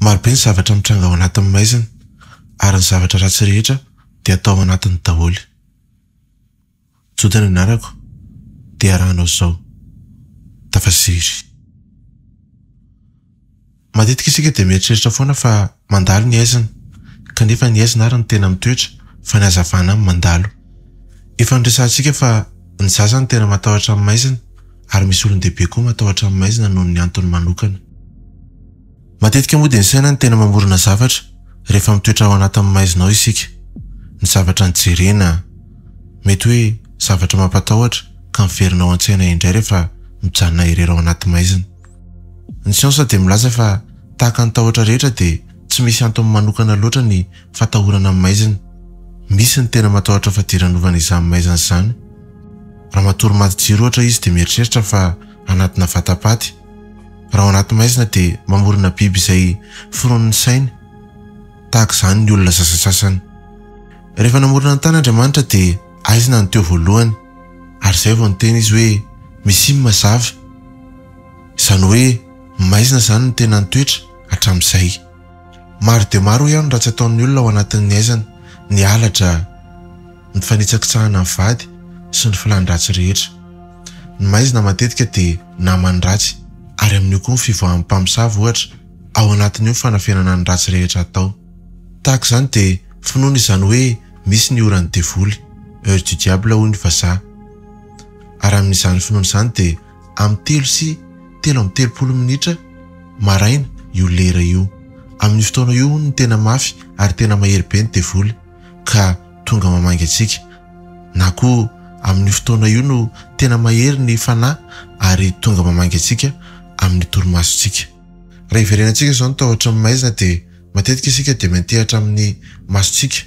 Marobe ny zavatra mitranga ao anatin'ny maizina ary ny zavatra ratsy rehetra dia atao ao anatin'ny daholo. Jodana anarako dia arahanao izao. Tafasiry. Matetika isika dia mieritreritra foana fa mandalo ny aizina, kanefa ny aizina ary ny tena mitoetra fa ny hazavana amin'ny mandalo. Efa resahantsika fa ny zaza ny tena matahotra amin'ny maizina ary misy olon-dehibe koa matahotra amin'ny maizina nohon'ny antony manokana. Matetika moa dia ny saina ny tena mamorona zavatra rehefa mitoetra ao anatin'ny maizina ao isika. Ny zavatra nijerena, mety hoe zavatra mampatahotra ka miverinao an-tsaina indray rehefa mijanona irery ao anaty maizina. Ny siansa dia milaza fa tahaka ny tahotra rehetra dia tsy misy antony manokana loatra ny fatahorana amin'ny maizina. Misy ny tena matahotra fa diranovana izany maizina izany. Raha matory maty jiro ohatra izy dia mieritreritra fa anatina vatapaty. Raha ao anaty maizina dia mamorona biby izay firon'ny sainy. Tahaka izany ny olona sasasasany. Rehefa namorona ny tan'Andriamanitra dia aizina ny teo voalohany ary izay vao niteny izy hoe misy mazava. Izany hoe maizina izany ny tena nitoetra hatramin'izay. Maro dia maro ihany raha tsy ataon'ny olona ao anatin'ny aizina, ny halatra, ny fanitsakitsahana amin'ny vady sy ny filan-dratsy rehetra. Ny maizina matetika dia namany ratsy ary amin'io koa ny fivohan'ny mpamosavy ohatra ao anatin'io fanafenana ny ratsy rehetra atao. Tahaka izany dia finoana izany hoe misy ny oran'ny devoly, heure du diable hoy ny vazaha. Ary amin'izany finoana izany dia amin'ny 3:30 minitra maraina io lera io. Amin'ny fotoana io ny tena mafy ary tena mahery be ny devoly ka tonga mamangy antsika. Na koa amin'ny fotoana io no tena mahery ny fanahy ary tonga mamangy antsika amin'ny torimasontsika. Raha iverenantsika izao ny tahotra amin'ny maizina dia matetika isika dia mentehatra amin'ny masontsika.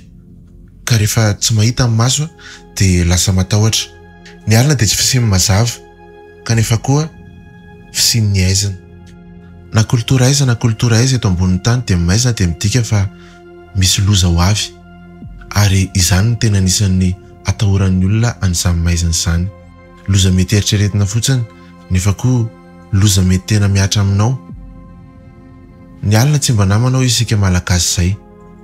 Ka rehefa tsy mahita amin'ny maso dia lasa matahotra. Ny alina dia tsy fisiany mazava, kanefa koa fisiany aizina. Na kultura aiza eto ambonin'ny tany dia maizina dia midika fa misy loza ho avy. Ary izany ny tena anisan'ny atahoran'ny olona an'izany maizina izany. Loza mety eritreretina fotsiny, nefa koa loza mety tena miatra aminao. Ny alina tsy mba namanao isika malagasy izay.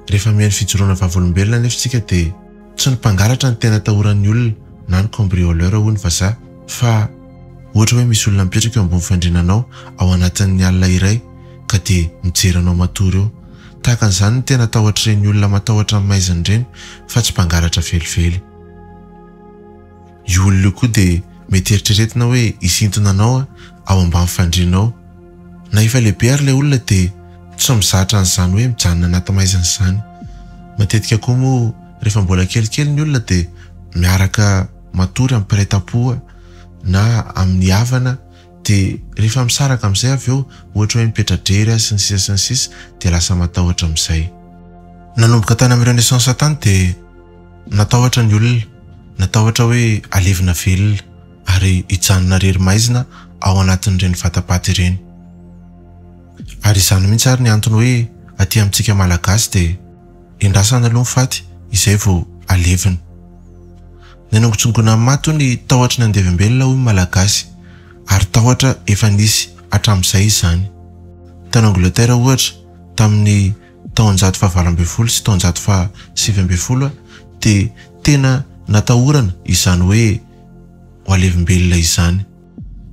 Rehefa mihaino fijoroana vavolombelona nefa isika dia tsy ny mpangalatra ny tena atahoran'ny olona na ny cambrioleur hoy ny vazaha, fa ohatra hoe misy olona mipetraka eo ambony fandrinanao ao anatin'ny alina iray ka dia mijeranao matory eo. Tahaka an'izany ny tena tahotra ireny olona matahotra amin'ny maizina ireny fa tsy mpangalatra velively. Io olona io koa dia mety eritreretina hoe isintona anao ao ambany fandrinao. Na efa lehibe ary ilay olona dia tsy mizatra an'izany hoe mijanona anaty maizina izany. Matetika koa moa rehefa mbola kelikely ny olona dia miaraka matory amin'ny mpiray-tam-po na amin'ny havana dia rehefa misaraka amin'izay avy eo ohatra hoe mipetradrery sy ny sisa dia lasa matahotra amin'izay. Nanomboka tany amin'ny renaissance tany dia natahotra ny olona, natahotra hoe alevina velona ary hijanona rery maizina ao anatin'ireny vatapaty ireny. Ary izany mihitsy ary ny antony hoe aty amintsika malagasy dia indrasana aloha ny faty izay vao alevina. Nanongotsongona maty ny tahotra ny andevim-belona hoy malagasy ary tahotra efa nisy hatramin'izay izany. Tany Angleterre ohatra tamin'ny taon'ny 1920 sy taon'ny 1970 dia tena natahorana izany hoe ho alevim-belona izany.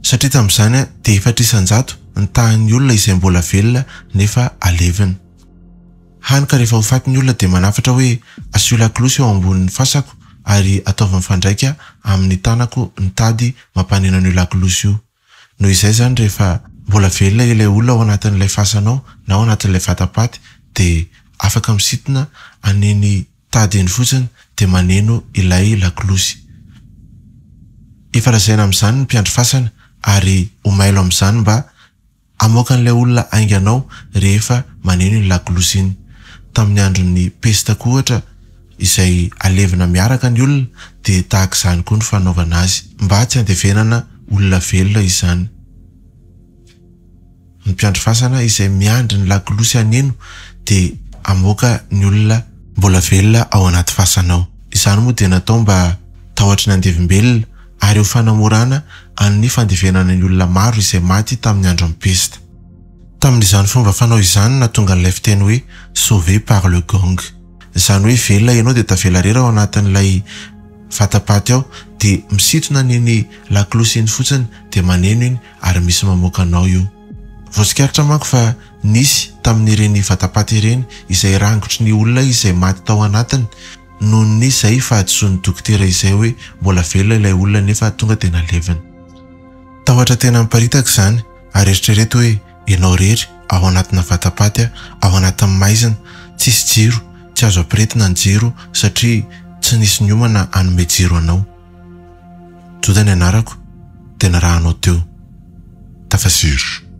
Satria tamin'izany dia efa 300 ny tahan'ny olona izay mbola velona nefa alevina. Hany ka rehefa ho faty ny olona dia manafatra hoe asio lakolosy eo ambonin'ny fasako ary ataovany fandraika amin'ny tanako ny tady mampanena an'io lakolosy io. Noho izay zany rehefa mbola velona ilay olona ao anatin'ilay fasanao na ao anatin'ilay vatapaty dia afaka misintona aneny tady eny fotsiny dia maneno ilay lakolosy. Efa lazaina amin'izany ny mpiandry fasana ary omailo amin'izany mba amoaka an'ilay olona ainganao rehefa maneno iny lakolosy iny. Tamin'ny andron'ny pesta koa ohatra izay alevina miaraka ny olona dia tahaka izany koa ny fanaovana azy mba tsy handevenana olona velona izany. Ny mpiandry fasana izay miandry ny lakolosy aneno dia amoaka ny olona mbola velona ao anaty fasanao. Izany moa dia natao mba tahotra ny andevim-belona ary ho fanamorana amin'ny fandevenana ny olona maro izay maty tamin'ny andro ny pesta. Tamin'izany fomba fanao izany na tonga n'ilay fiteny hoe sauvé par le gang. Izany hoe velona ianao dia tavela rera ao anatin'ilay vatapaty ao dia misitona niny laklosiny fotsiny dia maneno iny ary misy mamoaka anao io. Voasika manko fa nisy tamin'ireny vatapaty ireny izay rangotry ny olona izay maty tao anatiny nohon'ny izay fahadisoan'ny dokotera izay hoe mbola velona ilay olona nefa tonga dia nalevina. Tahotra tena miparitaka izany ary eritrereto hoe ianao rery ao anatina vatapaty, ao anatin'ny maizina, tsisy jiro, tsy azo ampiretina ny jiro satria tsy nisy ny homana hanome jiro anao. Jodany anarako, tena raha anao teo. Tafasiry.